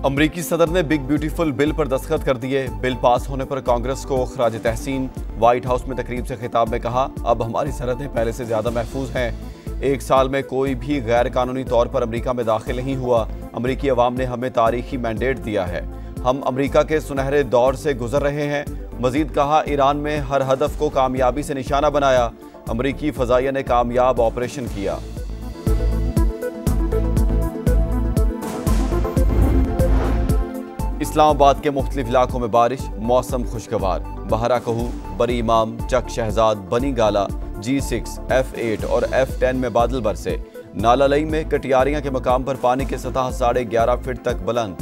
अमरीकी सदर ने बिग ब्यूटीफुल बिल पर दस्तखत कर दिए। बिल पास होने पर कांग्रेस को खराज तहसीन। व्हाइट हाउस में तकरीब से खिताब में कहा, अब हमारी सरहदें पहले से ज्यादा महफूज हैं। एक साल में कोई भी गैर कानूनी तौर पर अमरीका में दाखिल नहीं हुआ। अमरीकी अवाम ने हमें तारीखी मैंडेट दिया है। हम अमरीका के सुनहरे दौर से गुजर रहे हैं। मजीद कहा, ईरान में हर हदफ को कामयाबी से निशाना बनाया। अमरीकी फजाइया ने कामयाब ऑपरेशन किया। इस्लामाबाद के मुख्तलिफ इलाकों में बारिश, मौसम खुशगवार। बहरा कहू, बरी इमाम, चक शहजाद, बनी गाला, G6, F8 और F10 में बादल बरसे। नाला लई में कटियारियां के मकाम पर पानी की सतह 11.5 फीट तक बुलंद।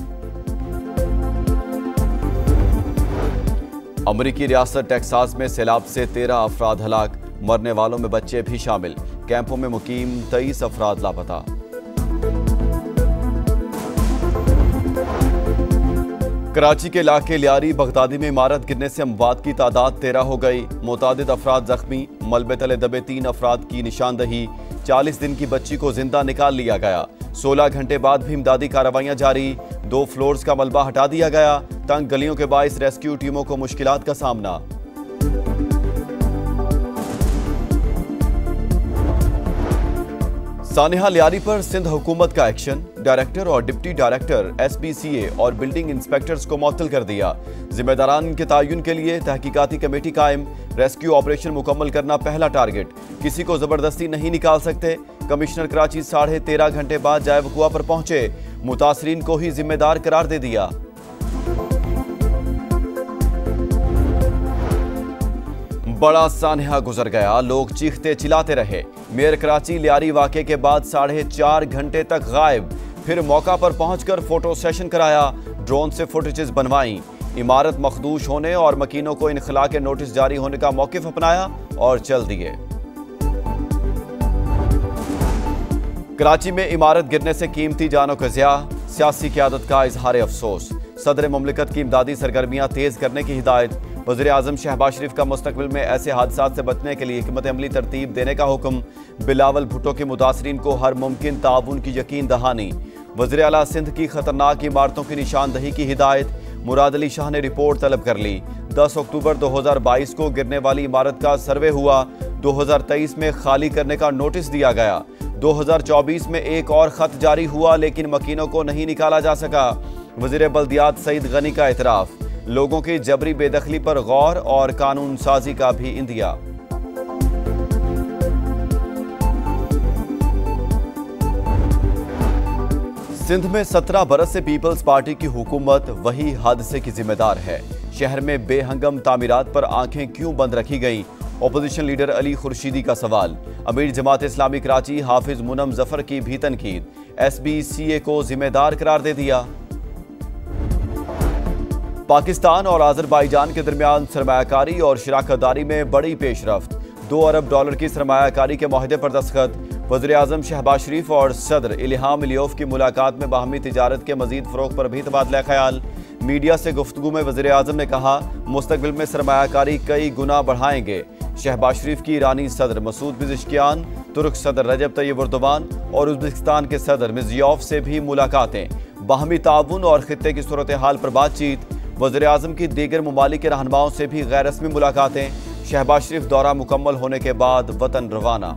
अमरीकी रियासत टेक्सास में सैलाब से 13 अफराद हलाक, मरने वालों में बच्चे भी शामिल। कैंपों में मुकीम 23 अफराद लापता। कराची के इलाके लियारी बगदादी में इमारत गिरने से अमवात की तादाद 13 हो गई। मुतादिद अफराद जख्मी, मलबे तले दबे 3 अफराद की निशानदही। 40 दिन की बच्ची को जिंदा निकाल लिया गया। 16 घंटे बाद भी इमदादी कार्रवाइयां जारी। 2 फ्लोर्स का मलबा हटा दिया गया। तंग गलियों के बाइस रेस्क्यू टीमों को मुश्किलात का सामना। सानिहा लियारी पर सिंध हुकूमत का एक्शन। डायरेक्टर और डिप्टी डायरेक्टर SBCA और बिल्डिंग इंस्पेक्टर्स को मुअत्तल कर दिया। जिम्मेदारान के तयन के लिए तहकीकाती कमेटी कायम। रेस्क्यू ऑपरेशन मुकम्मल करना पहला टारगेट। किसी को जबरदस्ती नहीं निकाल सकते। कमिश्नर कराची 13.5 घंटे बाद जाए वकुआ पर पहुंचे। मुतासरीन को ही जिम्मेदार करार दे दिया। बड़ा सानहा गुजर गया, लोग चीखते चिल्लाते रहे। मेयर कराची लियारी वाक़े के बाद 4.5 घंटे तक गायब। फिर मौका पर पहुंचकर फोटो सेशन कराया। ड्रोन से फुटेजेस बनवाई। इमारत मखदूश होने और मकीनों को इनखला के नोटिस जारी होने का मौक़िफ़ अपनाया और चल दिए। कराची में इमारत गिरने से कीमती जानों का ज़िया, सियासी क़यादत का इजहार अफसोस। सदर मुमलिकत की इमदादी सरगर्मियाँ तेज़ करने की हिदायत। वज़ीर आज़म शहबाज शरीफ का मुस्तक़बिल में ऐसे हादसात से बचने के लिए हिकमत अमली तरतीब देने का हुक्म। बिलावल भुट्टो के मुतासरीन को हर मुमकिन ताउन की यकीन दहानी। वज़ीर आला सिंध की खतरनाक इमारतों की निशानदही की हिदायत। मुराद अली शाह ने रिपोर्ट तलब कर ली। 10 अक्टूबर 2022 को गिरने वाली इमारत का सर्वे हुआ। 2023 में खाली करने का नोटिस दिया गया। 2024 में एक और खत जारी हुआ, लेकिन मकीनों को नहीं निकाला जा सका। वज़ीर बल्दियात सईद गनी का एतराफ़। लोगों की जबरी बेदखली पर गौर और कानून साजी का भी इंदिया। सिंध में 17 बरस से पीपल्स पार्टी की हुकूमत वही हादसे की जिम्मेदार है। शहर में बेहंगम तामीरात पर आंखें क्यों बंद रखी गईं? ओपोजिशन लीडर अली खुर्शीदी का सवाल। अमीर जमात इस्लामी कराची हाफिज मुनम जफर की भी तनकीद। SBCA को जिम्मेदार करार दे दिया। पाकिस्तान और आज़रबाईजान के दरमियान सरमायाकारी और शराकतदारी में बड़ी पेशरफ्त। $2 अरब की सरमायाकारी के मुआहदे पर दस्तखत। वज़ीर आज़म शहबाज शरीफ और सदर इल्हाम अलियौफ की मुलाकात में बाहमी तिजारत के मजीद फ़रोग़ पर भी तबादला ख्याल। मीडिया से गुफ्तगू में वज़ीर आज़म ने कहा, मुस्तक़बिल में सरमायाकारी कई गुना बढ़ाएंगे। शहबाज शरीफ की ईरानी सदर मसूद पिज़ेश्कियान, तुर्क सदर रजब तय्यब एर्दोगान और उज़्बेकिस्तान के सदर मिर्ज़ियोफ से भी मुलाकातें। बाहमी ताउन और खित्ते की सूरत हाल पर बातचीत। वज़ीर आज़म की दीगर ममालिक के रहनुमाओं से भी गैर रस्मी मुलाकातें। शहबाज शरीफ दौरा मुकम्मल होने के बाद वतन रवाना।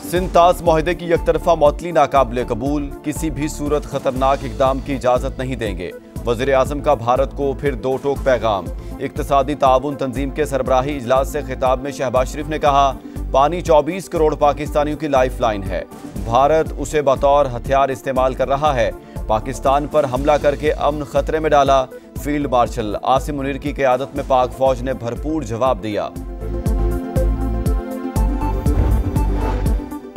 सिंध ताज मुआहदे की यकतरफा मौतली नाकाबिले कबूल। किसी भी सूरत खतरनाक इकदाम की इजाज़त नहीं देंगे। वज़ीर आज़म का भारत को फिर दो टोक पैगाम। इक़्तिसादी ताउन तंजीम के सरबराही इजलास से खिताब में शहबाज शरीफ ने कहा, पानी 24 करोड़ पाकिस्तानियों की लाइफ लाइन है। भारत उसे बतौर हथियार इस्तेमाल कर रहा है। पाकिस्तान पर हमला करके अमन खतरे में डाला। फील्ड मार्शल आसिम मुनीर की क़यादत में पाक फौज ने भरपूर जवाब दिया।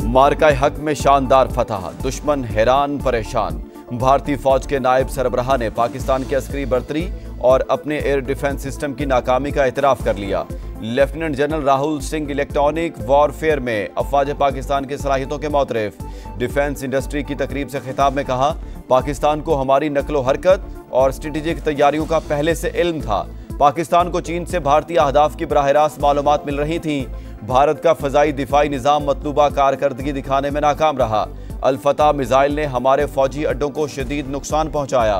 मार्का हक में शानदार फतह, दुश्मन हैरान परेशान। भारतीय फौज के नायब सरबराह ने पाकिस्तान की अस्करी बर्तरी और अपने एयर डिफेंस सिस्टम की नाकामी का एतराफ़ कर लिया। Lieutenant general Rahul Singh electronic warfare में अफवाज पाकिस्तान की सलाहियतों के मोतरफ। डिफेंस इंडस्ट्री की तकरीब से खिताब में कहा, पाकिस्तान को हमारी नकलो हरकत और स्ट्रेटेजिक तैयारियों का पहले से इल्म था। पाकिस्तान को चीन से भारतीय अहदाफ की बराह रास्त मालूमात मिल रही थीं। भारत का फजाई दिफाई निज़ाम मतलूबा कारकर्दगी दिखाने में नाकाम रहा। अल-फतह मिसाइल ने हमारे फौजी अड्डों को शदीद नुकसान पहुंचाया।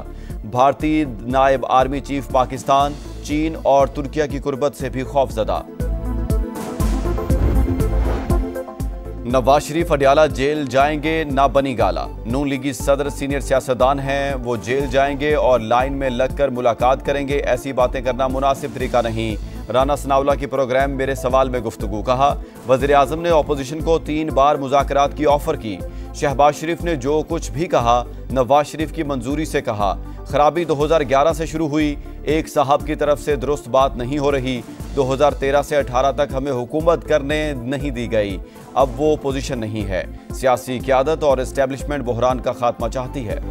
भारतीय नायब आर्मी चीफ पाकिस्तान, चीन और तुर्किया की कुर्बत से भी खौफजदा। नवाज शरीफ अडयाला जेल जाएंगे, ना बनी गाला। नून लीगी सदर सीनियर सियासतदान हैं, वो जेल जाएंगे और लाइन में लगकर मुलाकात करेंगे। ऐसी बातें करना मुनासिब तरीका नहीं। राना सनाउल्लाह की प्रोग्राम मेरे सवाल में गुफ्तगू। कहा, वज़ीर आज़म ने अपोजिशन को 3 बार मुज़ाकरात की ऑफर की। शहबाज शरीफ ने जो कुछ भी कहा नवाज शरीफ की मंजूरी से कहा। खराबी 2011 से शुरू हुई। एक साहब की तरफ से दुरुस्त बात नहीं हो रही। 2013 से 18 तक हमें हुकूमत करने नहीं दी गई। अब वो पोजीशन नहीं है। सियासी क़यादत और एस्टेब्लिशमेंट बहरान का खात्मा चाहती है।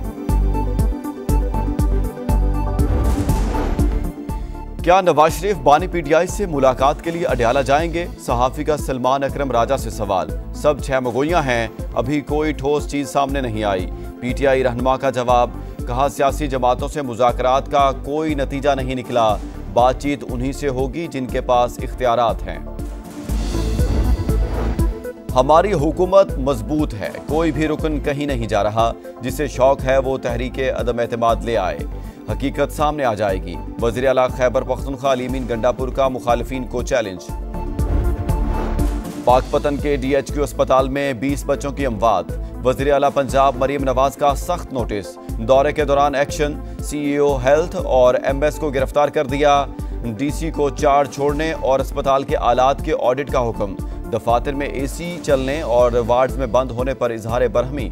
क्या नवाज शरीफ बानी पीटीआई से मुलाकात के लिए अडयाला जाएंगे? सहाफ़ी का सलमान अकरम राजा से सवाल। सब 6 मगोइयां हैं, अभी कोई ठोस चीज सामने नहीं आई। पीटीआई रहनुमा का जवाब। कहा, सियासी जमातों से मुज़ाकरात का कोई नतीजा नहीं निकला। बातचीत उन्हीं से होगी जिनके पास इख्तियारात हैं। हमारी हुकूमत मजबूत है, कोई भी रुकन कहीं नहीं जा रहा। जिसे शौक है वो तहरीके अदम एतमाद ले आए, हकीकत सामने आ जाएगी। वज़ीर आला खैबर पख्तूनख्वा अलीमीन गंडापुर का मुखालिफिन को चैलेंज। पाकपतन के DHQ अस्पताल में 20 बच्चों की अमवात। वज़ीर आला पंजाब मरीम नवाज का सख्त नोटिस। दौरे के दौरान एक्शन। CEO हेल्थ और MS को गिरफ्तार कर दिया। DC को चार्ज छोड़ने और अस्पताल के आलात के ऑडिट का हुक्म। दफातर में AC चलने और वार्ड्स में बंद होने पर इजहार बरहमी।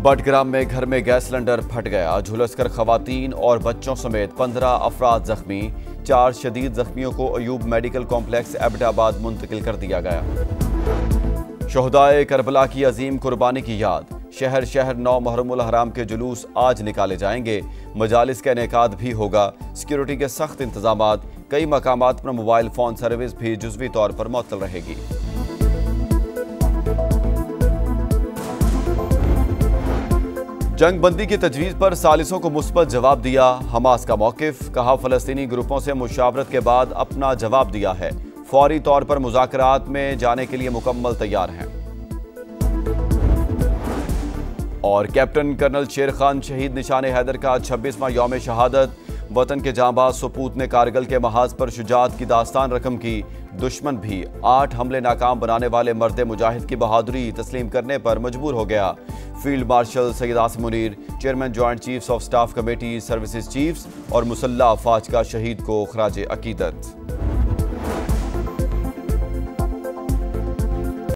बटग्राम में घर में गैस सिलेंडर फट गया, झुलसकर खवातीन और बच्चों समेत 15 अफराद जख्मी। 4 शदीद जख्मियों को अयूब मेडिकल कॉम्प्लेक्स एबटाबाद मुंतकिल कर दिया गया। शोहदाए करबला की अजीम कुर्बानी की याद। शहर शहर 9 मुहर्रमुल हराम के जुलूस आज निकाले जाएंगे। मजालिस का इनेकाद भी होगा। सिक्योरिटी के सख्त इंतजामात। कई मकामात पर मोबाइल फोन सर्विस भी जुज़वी तौर पर मुअत्तल रहेगी। जंग बंदी की तजवीज़ पर सालिसों को मुस्बत जवाब दिया। हमास का मौक़िफ़। कहा, फ़लस्तीनी ग्रुपों से मुशावरत के बाद अपना जवाब दिया है। फौरी तौर पर मुज़ाकरात में जाने के लिए मुकम्मल तैयार हैं। और कैप्टन कर्नल शेर खान शहीद निशान हैदर का 26वां यौम शहादत। वतन के जांबाज सपूत ने कारगिल के महाज पर शुजाअत की दास्तान रकम की। दुश्मन भी 8 हमले नाकाम बनाने वाले मर्द मुजाहिद की बहादुरी तस्लीम करने पर मजबूर हो गया। Field marshal Syed Asim Munir, chairman joint chiefs of staff committee services chiefs और मुसल्लह अफवाज का शहीद को खराज अकीदत।